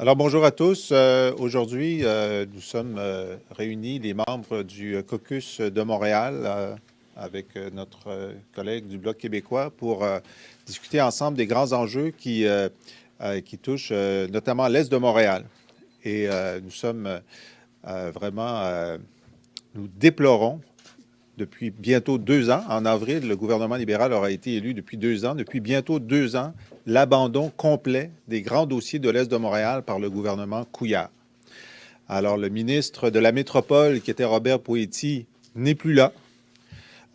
Alors, bonjour à tous. Aujourd'hui, nous sommes réunis, les membres du caucus de Montréal, avec notre collègue du Bloc québécois, pour discuter ensemble des grands enjeux qui touchent notamment l'Est de Montréal. Et nous sommes nous déplorons depuis bientôt 2 ans. En avril, le gouvernement libéral aura été élu depuis 2 ans. Depuis bientôt 2 ans, l'abandon complet des grands dossiers de l'Est de Montréal par le gouvernement Couillard. Alors, le ministre de la Métropole, qui était Robert Poetti, n'est plus là.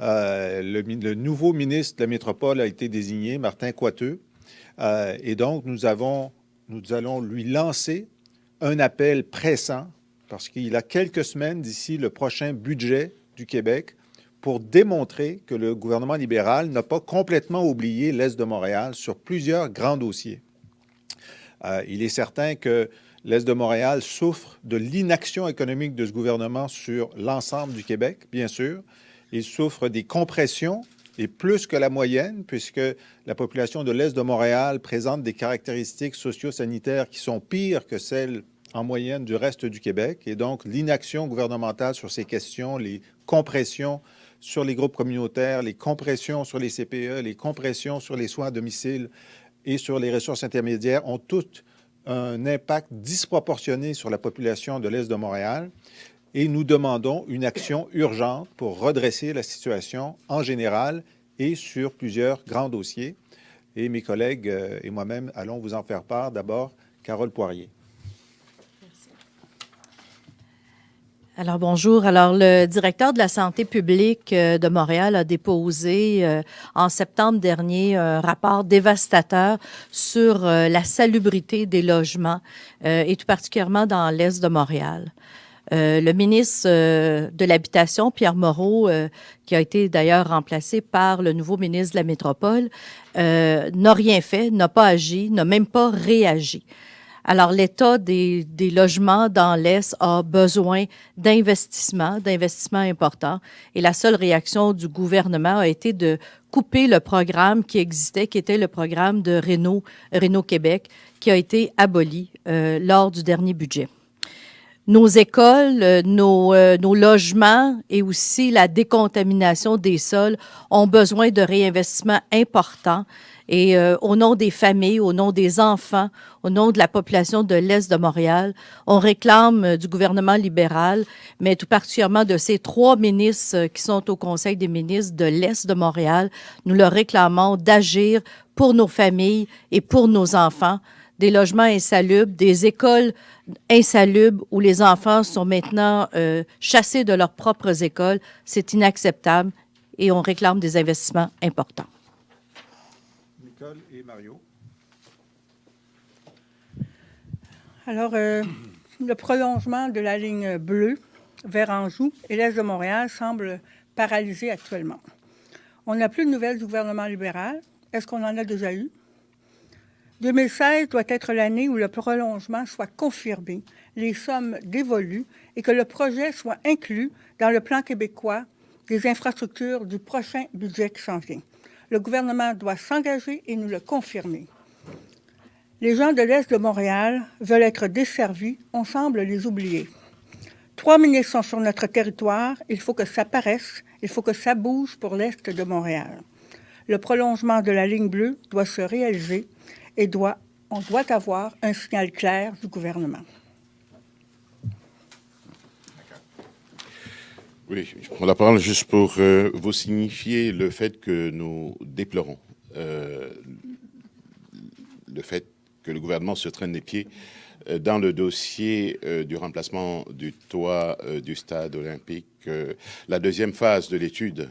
Le nouveau ministre de la Métropole a été désigné, Martin Coiteux. Et donc, nous allons lui lancer un appel pressant, parce qu'il a quelques semaines d'ici le prochain budget du Québec, pour démontrer que le gouvernement libéral n'a pas complètement oublié l'Est de Montréal sur plusieurs grands dossiers. Il est certain que l'Est de Montréal souffre de l'inaction économique de ce gouvernement sur l'ensemble du Québec, bien sûr. Il souffre des compressions, et plus que la moyenne, puisque la population de l'Est de Montréal présente des caractéristiques socio-sanitaires qui sont pires que celles en moyenne du reste du Québec. Et donc, l'inaction gouvernementale sur ces questions, les compressions sur les groupes communautaires, les compressions sur les CPE, les compressions sur les soins à domicile et sur les ressources intermédiaires ont toutes un impact disproportionné sur la population de l'Est de Montréal. Et nous demandons une action urgente pour redresser la situation en général et sur plusieurs grands dossiers. Et mes collègues et moi-même allons vous en faire part. D'abord, Carole Poirier. Alors, bonjour. Alors, le directeur de la santé publique de Montréal a déposé en septembre dernier un rapport dévastateur sur la salubrité des logements et tout particulièrement dans l'Est de Montréal. Le ministre de l'Habitation, Pierre Moreau, qui a été d'ailleurs remplacé par le nouveau ministre de la Métropole, n'a rien fait, n'a pas agi, n'a même pas réagi. Alors, l'état des logements dans l'Est a besoin d'investissements importants. Et la seule réaction du gouvernement a été de couper le programme qui existait, qui était le programme de Réno Québec, qui a été aboli lors du dernier budget. Nos écoles, nos logements et aussi la décontamination des sols ont besoin de réinvestissements importants. Et au nom des familles, au nom des enfants, au nom de la population de l'Est de Montréal, on réclame du gouvernement libéral, mais tout particulièrement de ces 3 ministres qui sont au Conseil des ministres de l'Est de Montréal, nous leur réclamons d'agir pour nos familles et pour nos enfants. Des logements insalubres, des écoles insalubres où les enfants sont maintenant chassés de leurs propres écoles. C'est inacceptable et on réclame des investissements importants. Nicole et Mario. Alors, le prolongement de la ligne bleue vers Anjou et l'Est de Montréal semble paralysé actuellement. On n'a plus de nouvelles du gouvernement libéral. Est-ce qu'on en a déjà eu? 2016 doit être l'année où le prolongement soit confirmé, les sommes dévolues et que le projet soit inclus dans le plan québécois des infrastructures du prochain budget qui s'en vient. Le gouvernement doit s'engager et nous le confirmer. Les gens de l'Est de Montréal veulent être desservis, on semble les oublier. 3 ministres sont sur notre territoire, il faut que ça paraisse, il faut que ça bouge pour l'Est de Montréal. Le prolongement de la ligne bleue doit se réaliser et on doit avoir un signal clair du gouvernement. Oui, je prends la parole juste pour vous signifier le fait que nous déplorons le fait que le gouvernement se traîne les pieds dans le dossier du remplacement du toit du stade olympique. La deuxième phase de l'étude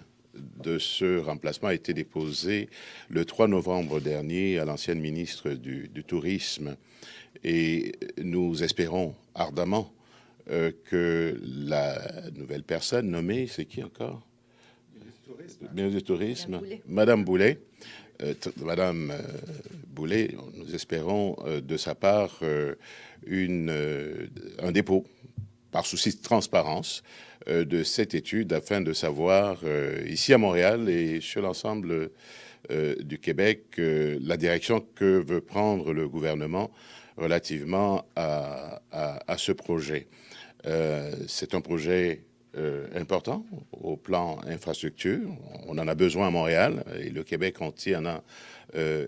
de ce remplacement a été déposée le 3 novembre dernier à l'ancienne ministre du Tourisme. Et nous espérons ardemment que la nouvelle personne nommée, c'est qui encore? Ministre du Tourisme, Madame Boulet. Madame Boulet, nous espérons de sa part un dépôt par souci de transparence de cette étude afin de savoir ici à Montréal et sur l'ensemble du Québec la direction que veut prendre le gouvernement relativement à ce projet. C'est un projet important au plan infrastructure. On en a besoin à Montréal et le Québec entier en a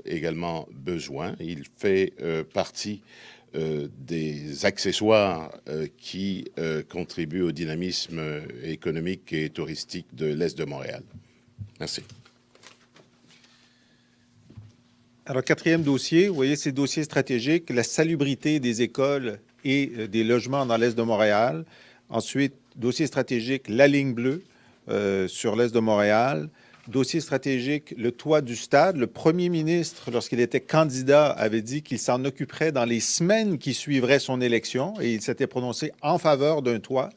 également besoin. Il fait partie des accessoires qui contribuent au dynamisme économique et touristique de l'Est de Montréal. Merci. Alors, quatrième dossier, vous voyez ces dossiers stratégiques, la salubrité des écoles et des logements dans l'Est de Montréal. Ensuite, dossier stratégique, la ligne bleue sur l'Est de Montréal. Dossier stratégique, le toit du stade. Le premier ministre, lorsqu'il était candidat, avait dit qu'il s'en occuperait dans les semaines qui suivraient son élection et il s'était prononcé en faveur d'un toit.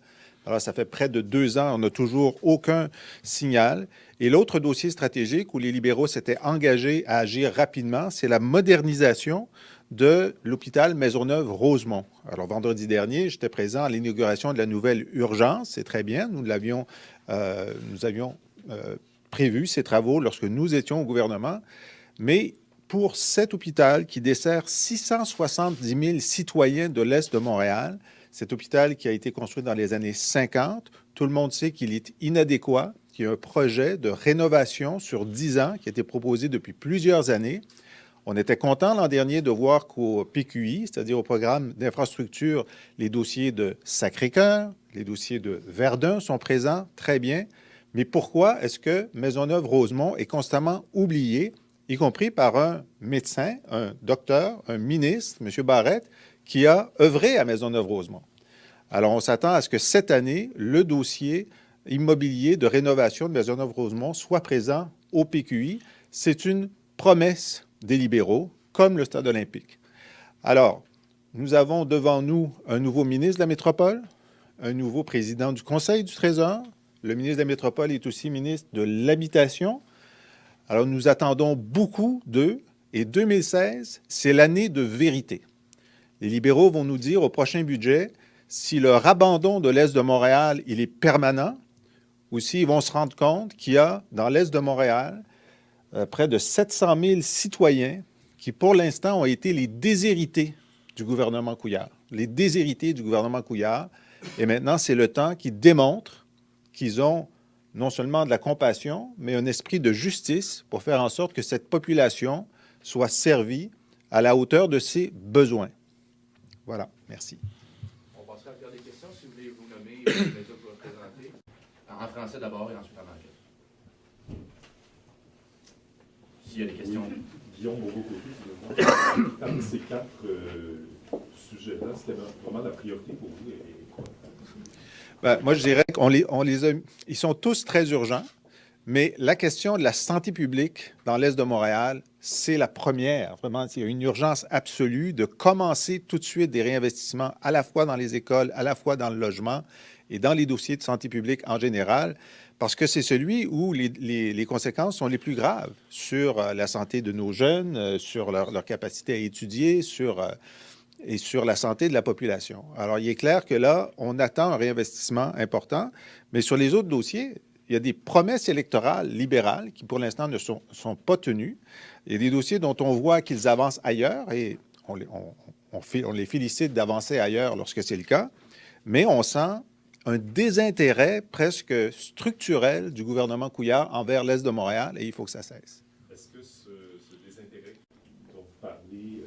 Alors, ça fait près de 2 ans, on n'a toujours aucun signal. Et l'autre dossier stratégique où les libéraux s'étaient engagés à agir rapidement, c'est la modernisation de l'hôpital Maisonneuve-Rosemont. Alors, vendredi dernier, j'étais présent à l'inauguration de la nouvelle urgence. C'est très bien. Nous avions prévu ces travaux lorsque nous étions au gouvernement. Mais pour cet hôpital qui dessert 670 000 citoyens de l'Est de Montréal, cet hôpital qui a été construit dans les années 50, tout le monde sait qu'il est inadéquat, qu'il y a un projet de rénovation sur 10 ans qui a été proposé depuis plusieurs années. On était content l'an dernier de voir qu'au PQI, c'est-à-dire au programme d'infrastructure, les dossiers de Sacré-Cœur, les dossiers de Verdun sont présents, très bien. Mais pourquoi est-ce que Maisonneuve-Rosemont est constamment oublié, y compris par un médecin, un docteur, un ministre, M. Barrette, qui a œuvré à Maisonneuve-Rosemont? Alors, on s'attend à ce que cette année, le dossier immobilier de rénovation de Maisonneuve-Rosemont soit présent au PQI. C'est une promesse des libéraux, comme le stade olympique. Alors, nous avons devant nous un nouveau ministre de la Métropole, un nouveau président du Conseil du Trésor. Le ministre de la Métropole est aussi ministre de l'Habitation. Alors, nous attendons beaucoup d'eux. Et 2016, c'est l'année de vérité. Les libéraux vont nous dire au prochain budget si leur abandon de l'Est de Montréal, il est permanent, ou s'ils vont se rendre compte qu'il y a, dans l'Est de Montréal, près de 700 000 citoyens qui, pour l'instant, ont été les déshérités du gouvernement Couillard. Les déshérités du gouvernement Couillard. Et maintenant, c'est le temps qu'ils démontrent qu'ils ont non seulement de la compassion, mais un esprit de justice pour faire en sorte que cette population soit servie à la hauteur de ses besoins. Voilà, merci. On passera à faire des questions. Si vous voulez vous nommer, les médias que vous représentez. En français d'abord et ensuite en anglais. S'il y a des questions. Guillaume Beaucoutu, parmi ces 4 sujets-là, c'était vraiment la priorité pour vous et quoi? Ben, moi, je dirais ils sont tous très urgents, mais la question de la santé publique dans l'Est de Montréal, c'est la première. Vraiment, il y a une urgence absolue de commencer tout de suite des réinvestissements à la fois dans les écoles, à la fois dans le logement et dans les dossiers de santé publique en général, parce que c'est celui où les conséquences sont les plus graves sur la santé de nos jeunes, sur leur capacité à étudier, et sur la santé de la population. Alors, il est clair que là, on attend un réinvestissement important, mais sur les autres dossiers, il y a des promesses électorales libérales qui, pour l'instant, ne sont pas tenues. Il y a des dossiers dont on voit qu'ils avancent ailleurs et on les félicite d'avancer ailleurs lorsque c'est le cas, mais on sent un désintérêt presque structurel du gouvernement Couillard envers l'Est de Montréal et il faut que ça cesse. Est-ce que ce désintérêt dont vous parlez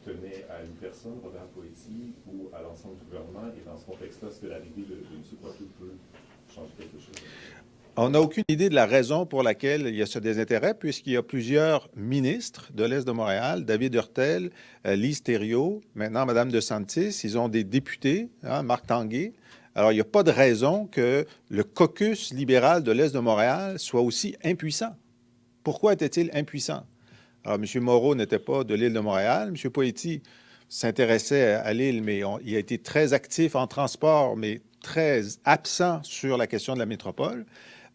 tenait à une personne, Robert Poetti, ou à l'ensemble du gouvernement? Et dans ce contexte-là, est-ce que l'arrivée de M. Poitou peut changer quelque chose? On n'a aucune idée de la raison pour laquelle il y a ce désintérêt, puisqu'il y a plusieurs ministres de l'Est de Montréal, David Hurtel, Lise Thériault, maintenant Mme DeSantis, ils ont des députés, Marc Tanguay. Alors, il n'y a pas de raison que le caucus libéral de l'Est de Montréal soit aussi impuissant. Pourquoi était-il impuissant? Alors, M. Moreau n'était pas de l'île de Montréal. M. Poetti s'intéressait à l'île, mais il a été très actif en transport, mais très absent sur la question de la métropole.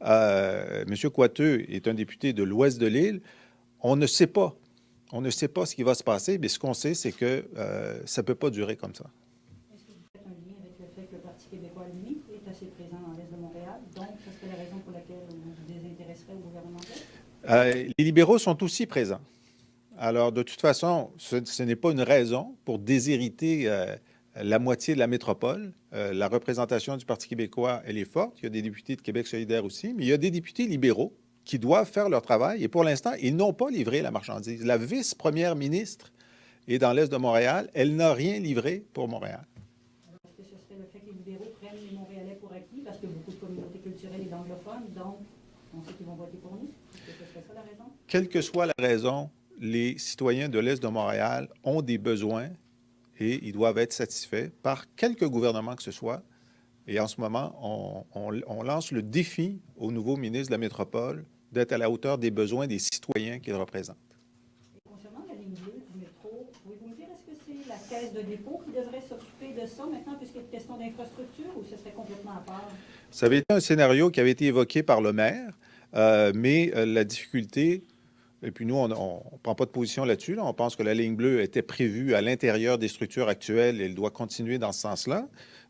M. Coiteux est un député de l'ouest de l'île. On ne sait pas. On ne sait pas ce qui va se passer, mais ce qu'on sait, c'est que ça ne peut pas durer comme ça. Est-ce que vous faites un lien avec le fait que le Parti québécois, lui, est assez présent dans l'Est de Montréal? Donc, ce serait la raison pour laquelle vous vous désintéresserez au gouvernement? Les libéraux sont aussi présents. Alors, de toute façon, ce n'est pas une raison pour déshériter la moitié de la métropole. La représentation du Parti québécois, elle est forte. Il y a des députés de Québec solidaire aussi, mais il y a des députés libéraux qui doivent faire leur travail. Et pour l'instant, ils n'ont pas livré la marchandise. La vice-première ministre est dans l'Est de Montréal. Elle n'a rien livré pour Montréal. Est-ce que ce serait le fait que les libéraux prennent les Montréalais pour acquis parce qu'il y a beaucoup de communautés culturelles et d'anglophones, donc on sait qu'ils vont voter pour nous? Est-ce que ce serait ça la raison? Quelle que soit la raison, les citoyens de l'Est de Montréal ont des besoins et ils doivent être satisfaits par quelque gouvernement que ce soit. Et en ce moment, on lance le défi au nouveau ministre de la Métropole d'être à la hauteur des besoins des citoyens qu'il représente. Et concernant la ligne bleue du métro, pouvez-vous me dire, est-ce que c'est la caisse de dépôt qui devrait s'occuper de ça maintenant, puisqu'il y a une question d'infrastructure, ou ce serait complètement à part? Ça avait été un scénario qui avait été évoqué par le maire, mais la difficulté, et puis nous, on ne prend pas de position là-dessus. Là. On pense que la ligne bleue était prévue à l'intérieur des structures actuelles et elle doit continuer dans ce sens-là.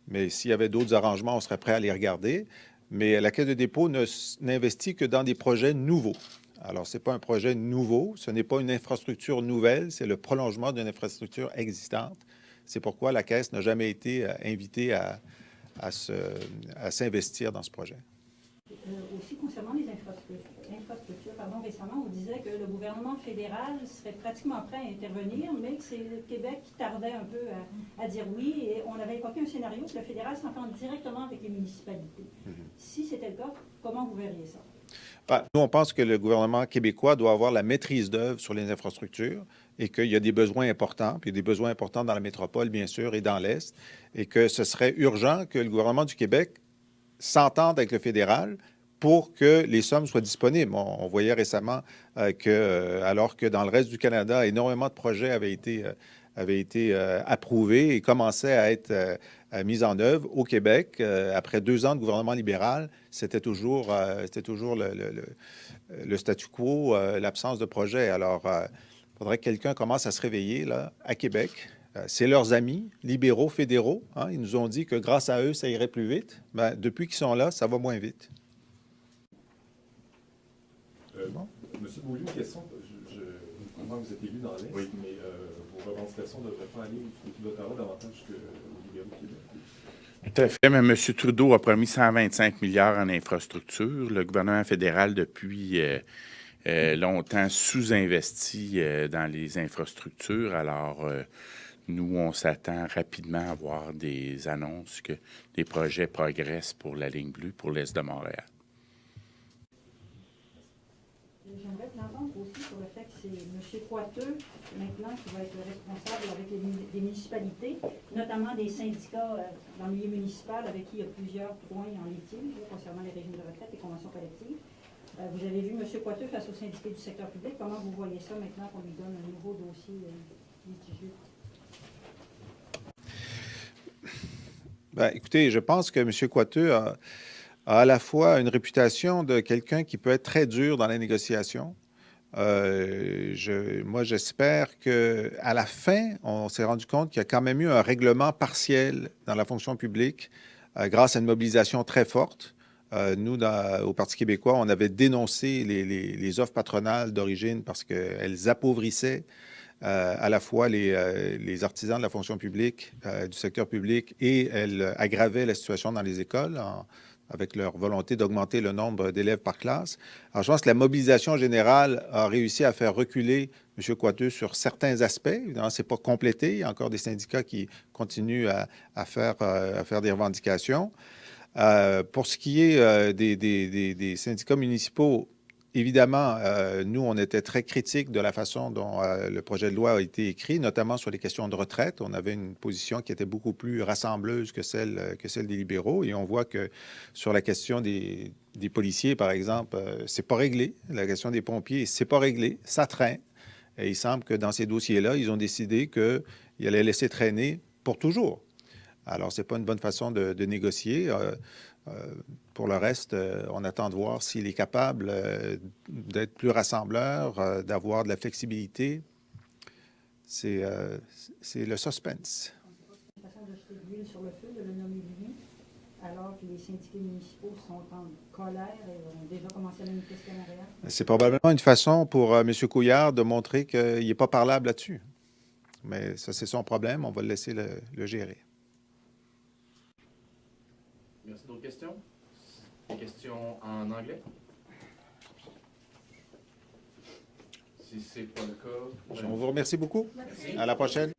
Mais s'il y avait d'autres arrangements, on serait prêt à les regarder. Mais la Caisse de dépôt n'investit que dans des projets nouveaux. Alors, ce n'est pas un projet nouveau, ce n'est pas une infrastructure nouvelle, c'est le prolongement d'une infrastructure existante. C'est pourquoi la Caisse n'a jamais été invitée à s'investir dans ce projet. Aussi, concernant les infrastructures, récemment, on disait que le gouvernement fédéral serait pratiquement prêt à intervenir, mais que c'est le Québec qui tardait un peu à dire oui. Et on avait évoqué un scénario que le fédéral s'entende directement avec les municipalités. Si c'était le cas, comment vous verriez ça? Nous, on pense que le gouvernement québécois doit avoir la maîtrise d'œuvre sur les infrastructures et qu'il y a des besoins importants, puis des besoins importants dans la métropole, bien sûr, et dans l'Est, et que ce serait urgent que le gouvernement du Québec s'entende avec le fédéral pour que les sommes soient disponibles. On voyait récemment alors que dans le reste du Canada, énormément de projets avaient été approuvés et commençaient à être mis en œuvre au Québec. Après 2 ans de gouvernement libéral, c'était toujours le statu quo, l'absence de projet. Alors, il faudrait que quelqu'un commence à se réveiller là, à Québec. C'est leurs amis, libéraux, fédéraux. Hein, ils nous ont dit que grâce à eux, ça irait plus vite. Ben, depuis qu'ils sont là, ça va moins vite. Monsieur Beaulieu, une question. Je comprends que vous êtes élu dans l'Est, Oui. mais vos revendications ne devraient pas aller du côté d'Ottawa davantage qu'aux libéraux du Québec. Tout à fait, mais M. Trudeau a promis 125 milliards en infrastructure. Le gouvernement fédéral, depuis longtemps, sous-investi dans les infrastructures. Alors, nous, on s'attend rapidement à voir des annonces que des projets progressent pour la ligne bleue pour l'Est de Montréal. J'aimerais l'entendre aussi sur le fait que c'est M. Coiteux, maintenant, qui va être le responsable avec les municipalités, notamment des syndicats dans le milieu municipal avec qui il y a plusieurs points en litige concernant les régimes de retraite et conventions collectives. Vous avez vu M. Coiteux face aux syndicats du secteur public. Comment vous voyez ça maintenant qu'on lui donne un nouveau dossier litigieux? Bien, écoutez, je pense que M. Coiteux a à la fois une réputation de quelqu'un qui peut être très dur dans la négociation. Moi, j'espère qu'à la fin, on s'est rendu compte qu'il y a quand même eu un règlement partiel dans la fonction publique grâce à une mobilisation très forte. Nous, au Parti québécois, on avait dénoncé les offres patronales d'origine parce qu'elles appauvrissaient à la fois les artisans de la fonction publique, du secteur public, et elles aggravaient la situation dans les écoles avec leur volonté d'augmenter le nombre d'élèves par classe. Alors, je pense que la mobilisation générale a réussi à faire reculer M. Coiteux sur certains aspects. Évidemment, ce n'est pas complété. Il y a encore des syndicats qui continuent à faire des revendications. Pour ce qui est des syndicats municipaux, évidemment, nous, on était très critiques de la façon dont le projet de loi a été écrit, notamment sur les questions de retraite. On avait une position qui était beaucoup plus rassembleuse que celle des libéraux. Et on voit que sur la question des policiers, par exemple, c'est pas réglé. La question des pompiers, c'est pas réglé. Ça traîne. Et il semble que dans ces dossiers-là, ils ont décidé qu'ils allaient laisser traîner pour toujours. Alors, ce n'est pas une bonne façon de négocier. Pour le reste, on attend de voir s'il est capable d'être plus rassembleur, d'avoir de la flexibilité. C'est le suspense. Une façon de jeter de l'huile sur le feu, de le nommer lui. alors que les syndiqués municipaux sont en colère et ont déjà commencé à manifester à Montréal? C'est probablement une façon pour M. Couillard de montrer qu'il n'est pas parlable là-dessus. Mais ça, c'est son problème. On va le laisser le gérer. Merci. D'autres questions? Des questions en anglais? Si ce n'est pas le cas, On vous remercie beaucoup. merci. À la prochaine.